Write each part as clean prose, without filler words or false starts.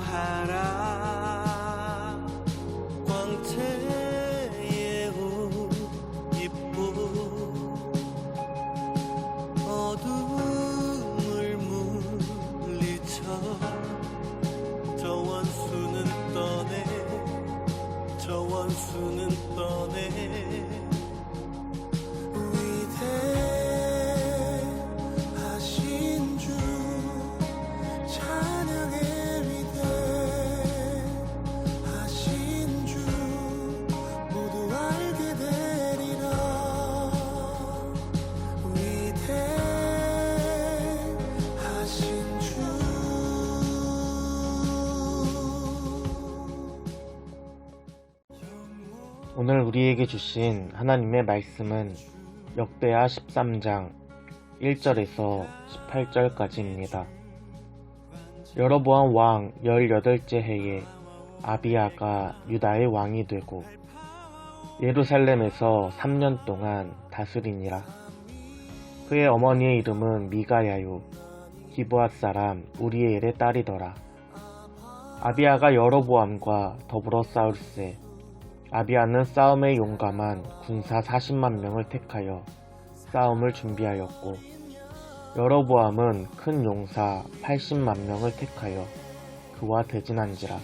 기뻐하라. 광채의 옷 입고 어둠을 물리쳐 저 원수는 떠내, 저 원수는 떠내. 위대하신 주 찬양해. 위대하신 주 모두 알게 되리라. 위대하신 주. 오늘 우리에게 주신 하나님의 말씀은 역대하 13장 1절에서 18절까지입니다. 여로보암 왕 18째 해에 아비야가 유다의 왕이 되고 예루살렘에서 3년 동안 다스리니라. 그의 어머니의 이름은 미가야요 기브앗 사람 우리엘의 딸이더라. 아비야가 여로보암과 더불어 싸울세 아비야는 싸움에 용감한 군사 40만 명을 택하여 싸움을 준비하였고 여로보암은 큰 용사 80만 명을 택하여 그와 대진한지라.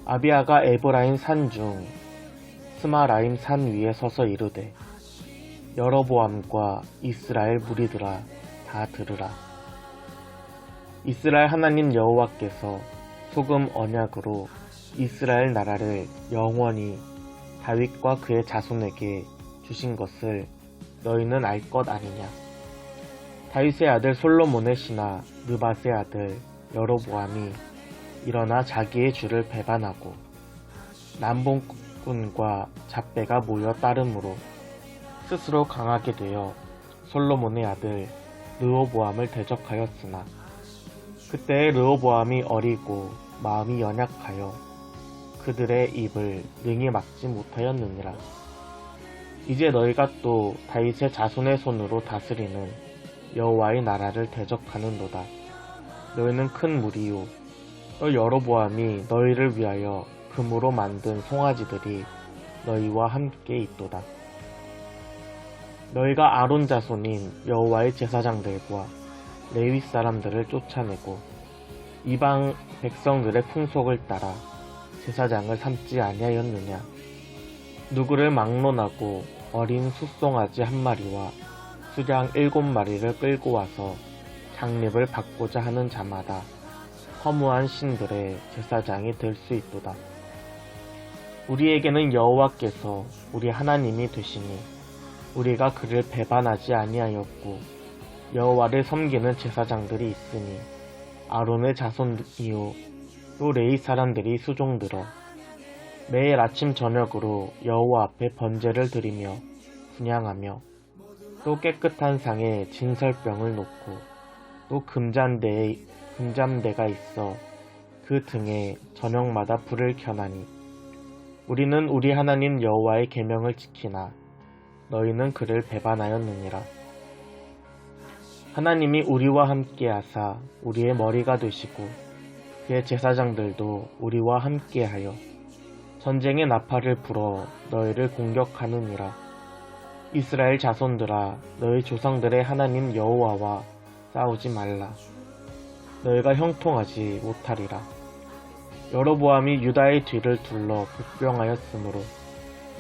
아비야가 에브라임 산 중 스마라임 산 위에 서서 이르되 여로보암과 이스라엘 무리들아 다 들으라. 이스라엘 하나님 여호와께서 소금 언약으로 이스라엘 나라를 영원히 다윗과 그의 자손에게 주신 것을 너희는 알 것 아니냐. 다윗의 아들 솔로몬의 신하 느밧의 아들 여로보암이 일어나 자기의 주를 배반하고 남봉꾼과 잡배가 모여 따름으로 스스로 강하게 되어 솔로몬의 아들 르호보암을 대적하였으나 그때의 르호보암이 어리고 마음이 연약하여 그들의 입을 능히 막지 못하였느니라. 이제 너희가 또 다윗의 자손의 손으로 다스리는 여호와의 나라를 대적하는도다. 너희는 큰 무리요 또 여로보암이 너희를 위하여 금으로 만든 송아지들이 너희와 함께 있도다. 너희가 아론 자손인 여호와의 제사장들과 레위 사람들을 쫓아내고 이방 백성들의 풍속을 따라 제사장을 삼지 아니하였느냐. 누구를 막론하고 어린 숫송아지 한 마리와 수량 7마리를 끌고 와서 장립을 받고자 하는 자마다 허무한 신들의 제사장이 될 수 있도다. 우리에게는 여호와께서 우리 하나님이 되시니 우리가 그를 배반하지 아니하였고 여호와를 섬기는 제사장들이 있으니 아론의 자손이요 또 레위 사람들이 수종들어 매일 아침 저녁으로 여호와 앞에 번제를 드리며 분향하며 또 깨끗한 상에 진설병을 놓고 또 금잔대가 있어 그 등에 저녁마다 불을 켜나니 우리는 우리 하나님 여호와의 계명을 지키나 너희는 그를 배반하였느니라. 하나님이 우리와 함께하사 우리의 머리가 되시고 그의 제사장들도 우리와 함께하여 전쟁의 나팔을 불어 너희를 공격하느니라. 이스라엘 자손들아 너희 조상들의 하나님 여호와와 싸우지 말라. 너희가 형통하지 못하리라. 여로보암이 유다의 뒤를 둘러 복병하였으므로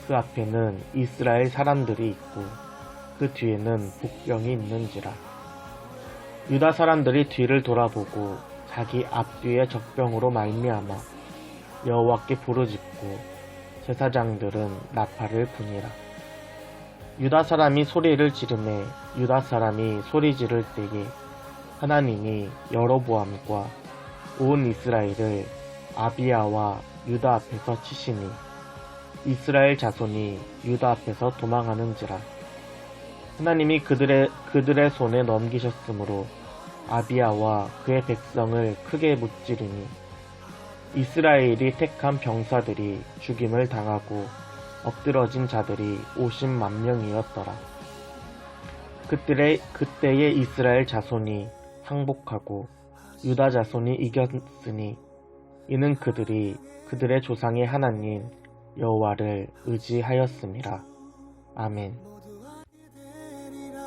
그 앞에는 이스라엘 사람들이 있고 그 뒤에는 복병이 있는지라. 유다 사람들이 뒤를 돌아보고 자기 앞뒤의 적병으로 말미암아 여호와께 부르짖고 제사장들은 나팔을 부니라. 유다 사람이 소리를 지르매 유다 사람이 소리 지를 때에 하나님이 여로보암과 온 이스라엘을 아비야와 유다 앞에서 치시니 이스라엘 자손이 유다 앞에서 도망하는지라. 하나님이 그들의 손에 넘기셨으므로 아비야와 그의 백성을 크게 무찌르니 이스라엘이 택한 병사들이 죽임을 당하고 엎드러진 자들이 50만 명이었더라. 그때에 이스라엘 자손이 항복하고 유다 자손이 이겼으니 이는 그들이 그들의 조상의 하나님 여호와를 의지하였음이라. 아멘. 되리라.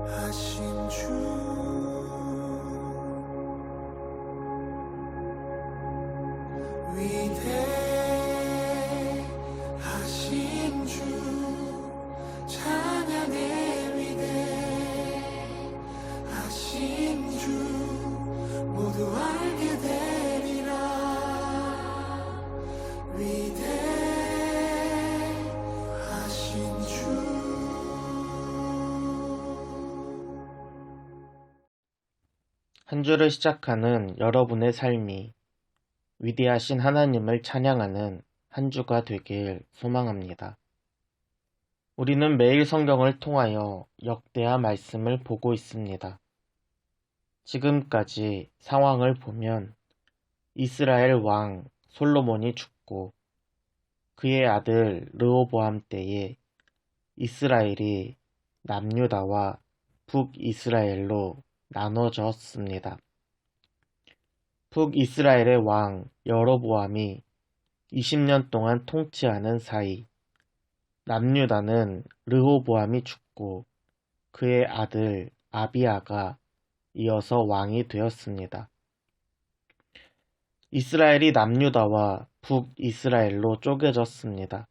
위대하신 주 위대하신 주 찬양해 위대하신 주 모두 알게 되리라. 위대하신 주. 한 주를 시작하는 여러분의 삶이 위대하신 하나님을 찬양하는 한 주가 되길 소망합니다. 우리는 매일 성경을 통하여 역대하 말씀을 보고 있습니다. 지금까지 상황을 보면 이스라엘 왕 솔로몬이 죽고 그의 아들 르호보암 때에 이스라엘이 남유다와 북이스라엘로 나눠졌습니다. 북이스라엘의 왕 여로보암이 20년 동안 통치하는 사이 남유다는 르호보암이 죽고 그의 아들 아비야가 이어서 왕이 되었습니다. 이스라엘이 남유다와 북이스라엘로 쪼개졌습니다.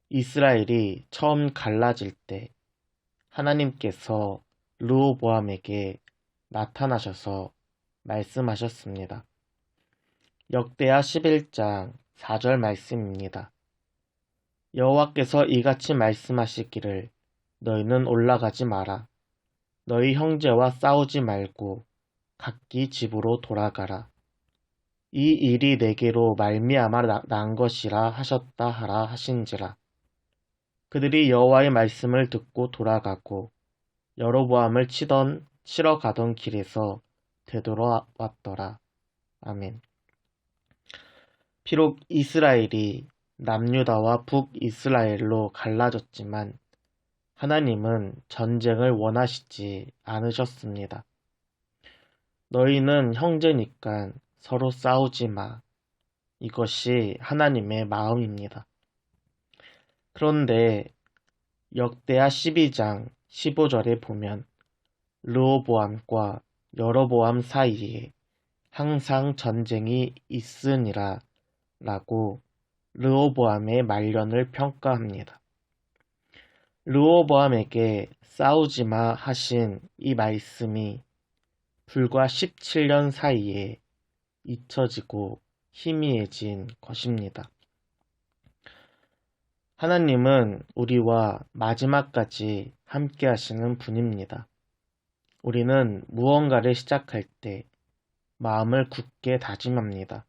이스라엘이 처음 갈라질 때 하나님께서 르호보암에게 나타나셔서 말씀하셨습니다. 역대하 11장 4절 말씀입니다. 여호와께서 이같이 말씀하시기를 너희는 올라가지 마라. 너희 형제와 싸우지 말고 각기 집으로 돌아가라. 이 일이 내게로 말미암아 난 것이라 하셨다 하라 하신지라. 그들이 여호와의 말씀을 듣고 돌아가고 여로보암을 치러 가던 길에서 되돌아왔더라. 아멘. 비록 이스라엘이 남유다와 북이스라엘로 갈라졌지만 하나님은 전쟁을 원하시지 않으셨습니다. 너희는 형제니까 서로 싸우지 마. 이것이 하나님의 마음입니다. 그런데 역대하 12장 15절에 보면 르호보암과 여로보암 사이에 항상 전쟁이 있으니라 라고 르호보암의 말년을 평가합니다. 르호보암에게 싸우지 마 하신 이 말씀이 불과 17년 사이에 잊혀지고 희미해진 것입니다. 하나님은 우리와 마지막까지 함께 하시는 분입니다. 우리는 무언가를 시작할 때 마음을 굳게 다짐합니다.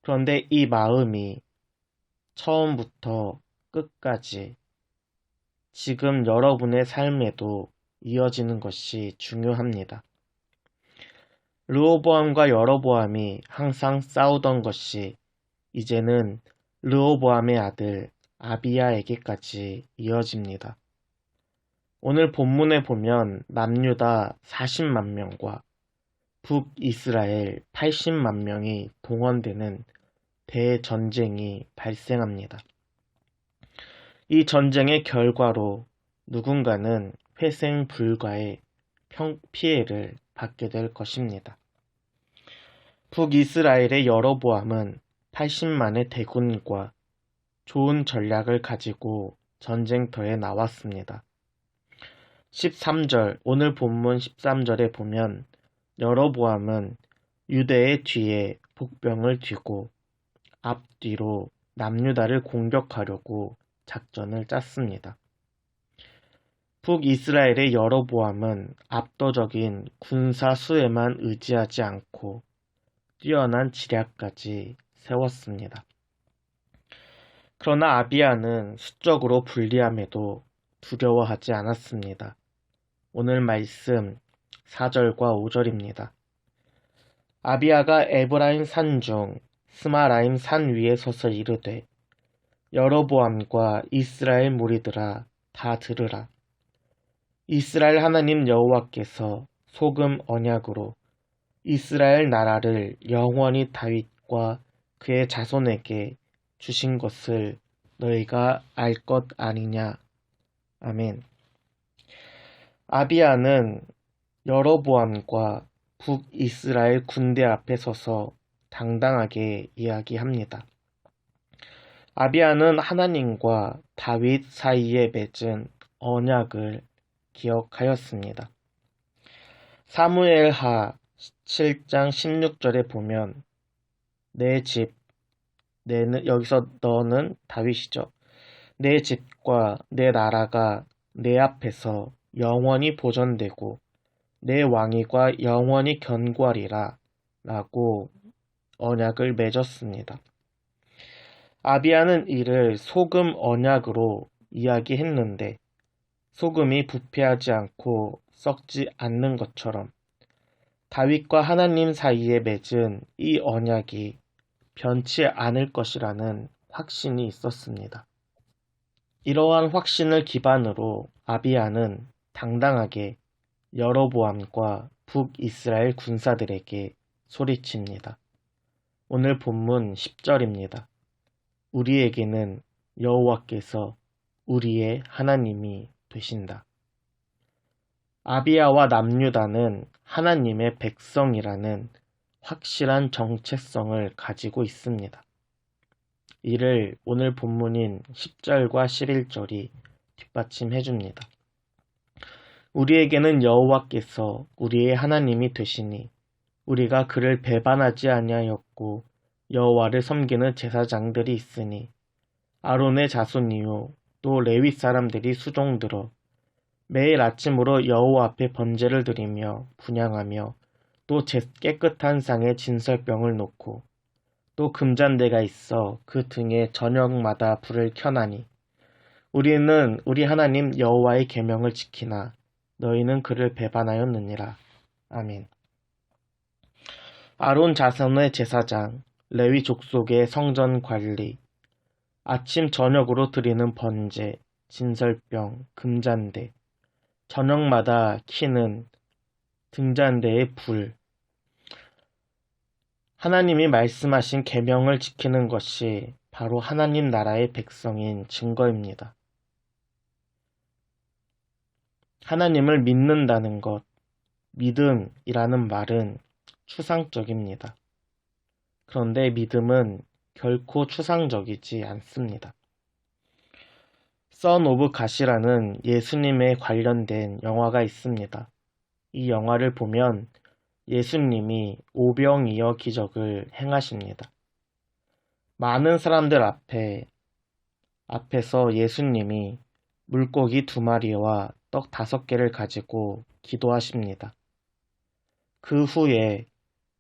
그런데 이 마음이 처음부터 끝까지 지금 여러분의 삶에도 이어지는 것이 중요합니다. 르호보암과 여로보암이 항상 싸우던 것이 이제는 르호보암의 아들 아비야에게까지 이어집니다. 오늘 본문에 보면 남유다 40만 명과 북이스라엘 80만 명이 동원되는 대전쟁이 발생합니다. 이 전쟁의 결과로 누군가는 회생 불가의 피해를 받게 될 것입니다. 북이스라엘의 여로보암은 80만의 대군과 좋은 전략을 가지고 전쟁터에 나왔습니다. 13절, 오늘 본문 13절에 보면 여로보암은 유대의 뒤에 복병을 뒤고 앞뒤로 남유다를 공격하려고 작전을 짰습니다. 북이스라엘의 여로보암은 압도적인 군사 수에만 의지하지 않고 뛰어난 지략까지 세웠습니다. 그러나 아비야는 수적으로 불리함에도 두려워하지 않았습니다. 오늘 말씀 4절과 5절입니다. 아비야가 에브라임 산 중 스마라임 산 위에 서서 이르되 여로보암과 이스라엘 무리들아 다 들으라. 이스라엘 하나님 여호와께서 소금 언약으로 이스라엘 나라를 영원히 다윗과 그의 자손에게 주신 것을 너희가 알 것 아니냐. 아멘. 아비야는 여로보암과 북이스라엘 군대 앞에 서서 당당하게 이야기합니다. 아비야는 하나님과 다윗 사이에 맺은 언약을 기억하였습니다. 사무엘하 7장 16절에 보면 내 집, 여기서 너는 다윗이죠. 내 집과 내 나라가 내 앞에서 영원히 보존되고 내 왕위가 영원히 견고하리라 라고 언약을 맺었습니다. 아비야는 이를 소금 언약으로 이야기했는데 소금이 부패하지 않고 썩지 않는 것처럼 다윗과 하나님 사이에 맺은 이 언약이 변치 않을 것이라는 확신이 있었습니다. 이러한 확신을 기반으로 아비야는 당당하게 여로보암과 북이스라엘 군사들에게 소리칩니다. 오늘 본문 10절입니다. 우리에게는 여호와께서 우리의 하나님이 되신다. 아비야와 남유다는 하나님의 백성이라는 확실한 정체성을 가지고 있습니다. 이를 오늘 본문인 10절과 11절이 뒷받침해 줍니다. 우리에게는 여호와께서 우리의 하나님이 되시니 우리가 그를 배반하지 아니하였고 여호와를 섬기는 제사장들이 있으니 아론의 자손이요 또 레위 사람들이 수종들어 매일 아침으로 여호와 앞에 번제를 드리며 분향하며 또 깨끗한 상에 진설병을 놓고 또 금잔대가 있어 그 등에 저녁마다 불을 켜나니 우리는 우리 하나님 여호와의 계명을 지키나 너희는 그를 배반하였느니라. 아멘. 아론 자손의 제사장, 레위 족속의 성전 관리, 아침 저녁으로 드리는 번제, 진설병, 금잔대, 저녁마다 키는 등잔대의 불. 하나님이 말씀하신 계명을 지키는 것이 바로 하나님 나라의 백성인 증거입니다. 하나님을 믿는다는 것, 믿음이라는 말은 추상적입니다. 그런데 믿음은 결코 추상적이지 않습니다. 선 오브 갓이라는 예수님에 관련된 영화가 있습니다. 이 영화를 보면 예수님이 오병이어 기적을 행하십니다. 많은 사람들 앞에서 예수님이 물고기 2마리와 떡 5개를 가지고 기도하십니다. 그 후에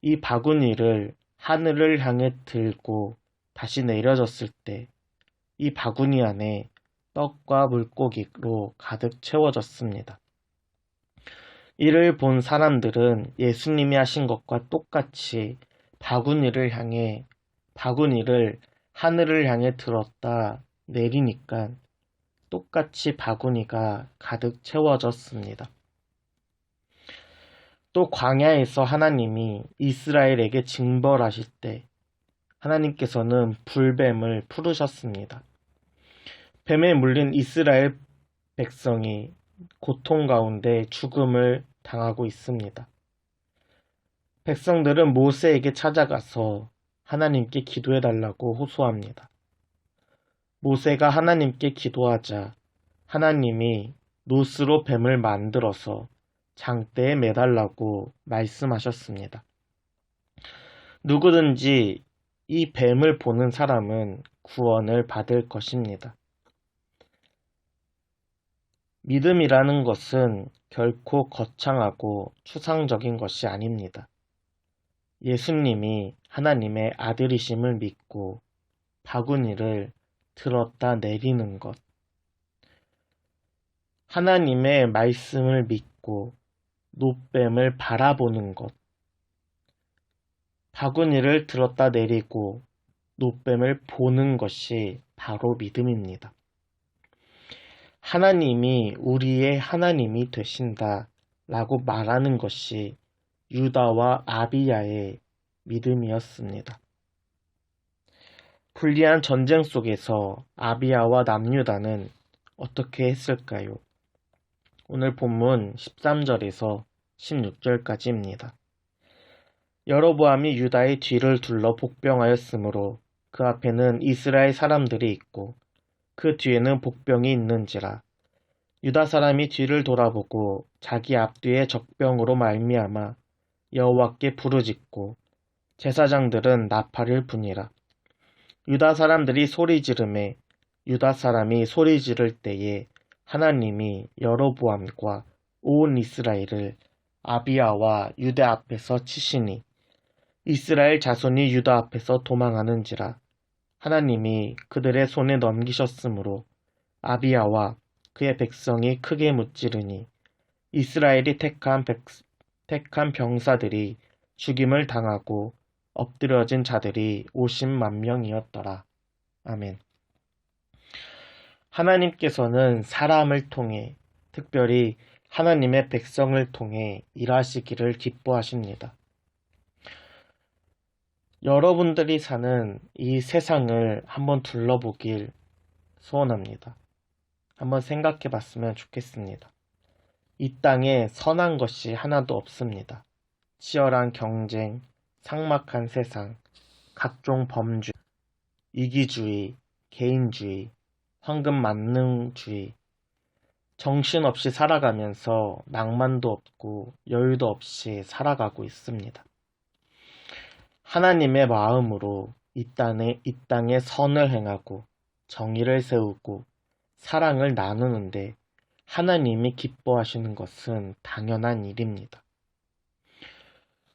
이 바구니를 하늘을 향해 들고 다시 내려졌을 때 이 바구니 안에 떡과 물고기로 가득 채워졌습니다. 이를 본 사람들은 예수님이 하신 것과 똑같이 바구니를 하늘을 향해 들었다 내리니까 똑같이 바구니가 가득 채워졌습니다. 또 광야에서 하나님이 이스라엘에게 징벌하실 때 하나님께서는 불뱀을 풀으셨습니다. 뱀에 물린 이스라엘 백성이 고통 가운데 죽음을 당하고 있습니다. 백성들은 모세에게 찾아가서 하나님께 기도해달라고 호소합니다. 모세가 하나님께 기도하자 하나님이 노스로 뱀을 만들어서 장대에 매달라고 말씀하셨습니다. 누구든지 이 뱀을 보는 사람은 구원을 받을 것입니다. 믿음이라는 것은 결코 거창하고 추상적인 것이 아닙니다. 예수님이 하나님의 아들이심을 믿고 바구니를 들었다 내리는 것, 하나님의 말씀을 믿고 노뱀을 바라보는 것, 바구니를 들었다 내리고 노뱀을 보는 것이 바로 믿음입니다. 하나님이 우리의 하나님이 되신다 라고 말하는 것이 유다와 아비야의 믿음이었습니다. 불리한 전쟁 속에서 아비야와 남유다는 어떻게 했을까요? 오늘 본문 13절에서 16절까지입니다. 여로보암이 유다의 뒤를 둘러 복병하였으므로 그 앞에는 이스라엘 사람들이 있고 그 뒤에는 복병이 있는지라. 유다 사람이 뒤를 돌아보고 자기 앞뒤에 적병으로 말미암아 여호와께 부르짖고 제사장들은 나팔을 부니라. 유다 사람들이 소리 지르매 유다 사람이 소리 지를 때에 하나님이 여로보암과 온 이스라엘을 아비야와 유다 앞에서 치시니 이스라엘 자손이 유다 앞에서 도망하는지라. 하나님이 그들의 손에 넘기셨으므로 아비야와 그의 백성이 크게 무찌르니 이스라엘이 택한 병사들이 죽임을 당하고 엎드려진 자들이 50만 명이었더라. 아멘. 하나님께서는 사람을 통해, 특별히 하나님의 백성을 통해 일하시기를 기뻐하십니다. 여러분들이 사는 이 세상을 한번 둘러보길 소원합니다. 한번 생각해 봤으면 좋겠습니다. 이 땅에 선한 것이 하나도 없습니다. 치열한 경쟁, 삭막한 세상, 각종 범죄, 이기주의, 개인주의, 황금만능주의, 정신없이 살아가면서 낭만도 없고 여유도 없이 살아가고 있습니다. 하나님의 마음으로 이 땅에 선을 행하고 정의를 세우고 사랑을 나누는데 하나님이 기뻐하시는 것은 당연한 일입니다.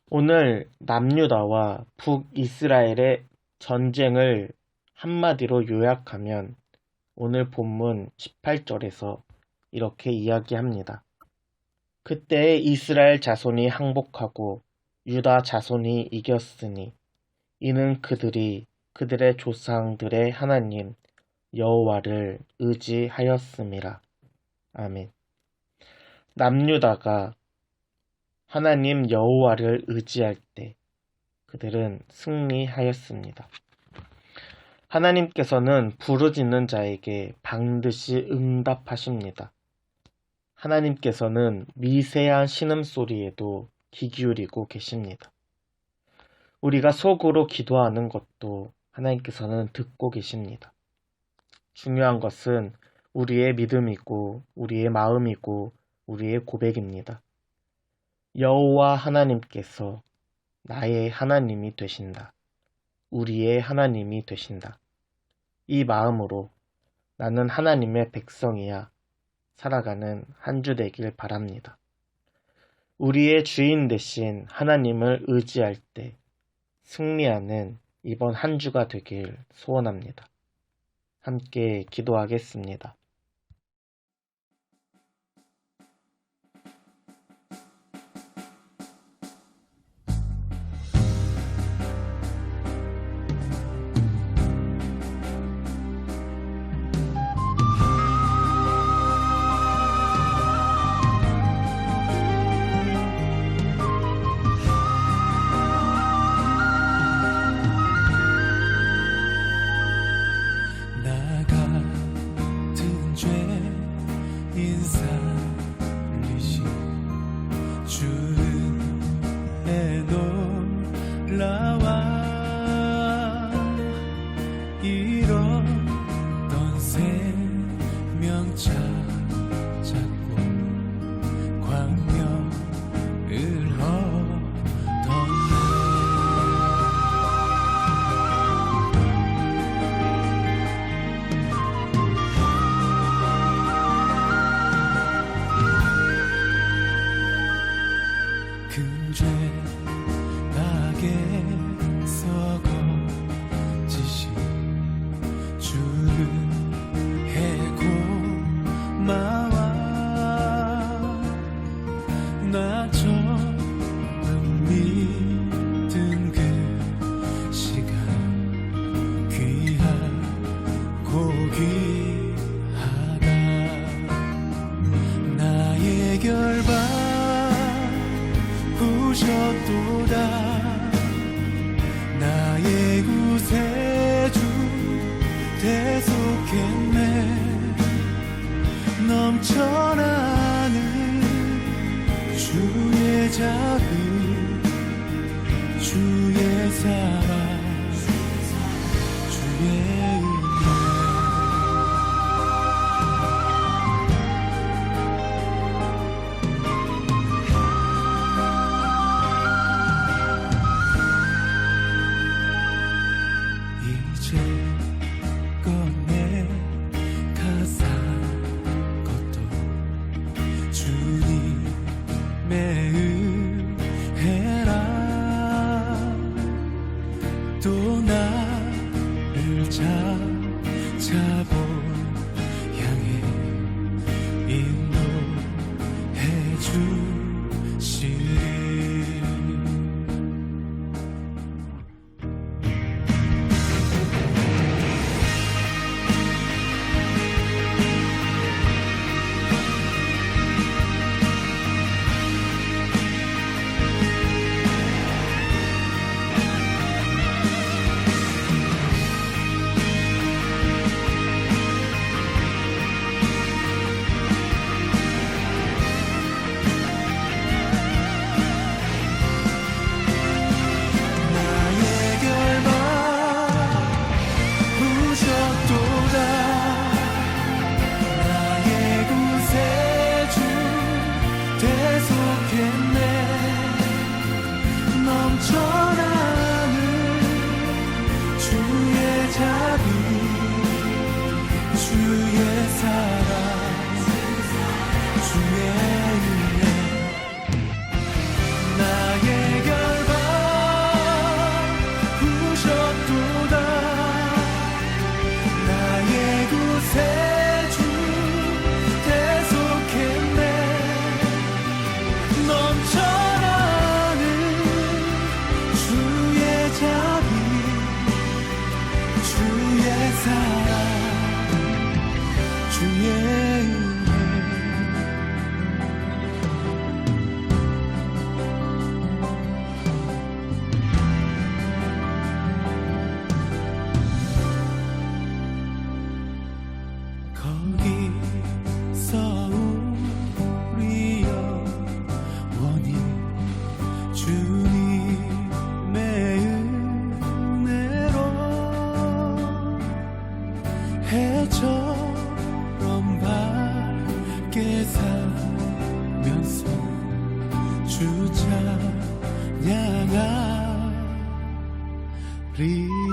오늘 남유다와 북이스라엘의 전쟁을 한마디로 요약하면 오늘 본문 18절에서 이렇게 이야기합니다. 그때 이스라엘 자손이 항복하고 유다 자손이 이겼으니 이는 그들이 그들의 조상들의 하나님 여호와를 의지하였음이라. 아멘. 남유다가 하나님 여호와를 의지할 때 그들은 승리하였습니다. 하나님께서는 부르짖는 자에게 반드시 응답하십니다. 하나님께서는 미세한 신음소리에도 귀 기울이고 계십니다. 우리가 속으로 기도하는 것도 하나님께서는 듣고 계십니다. 중요한 것은 우리의 믿음이고 우리의 마음이고 우리의 고백입니다. 여호와 하나님께서 나의 하나님이 되신다. 우리의 하나님이 되신다. 이 마음으로 나는 하나님의 백성이야 살아가는 한 주 되길 바랍니다. 우리의 주인 되신 하나님을 의지할 때 승리하는 이번 한 주가 되길 소원합니다. 함께 기도하겠습니다. 귀하다 잡은 주의 사랑 주의 은혜 이제 꺼내 가사 것도 주님의 은혜라 또 나를 찾아본 향해 인도해 주시리 넘쳐나는 주의 자비 주의 사랑 주의 은혜 나의 결박 부셨도다 나의 구세주 계속했네 넘쳐나는 주의 자비 주의 사랑 주의 은혜 거기서 우리 영원히 주님의 은혜로 해처럼 밝게 살면서 주 찬양하리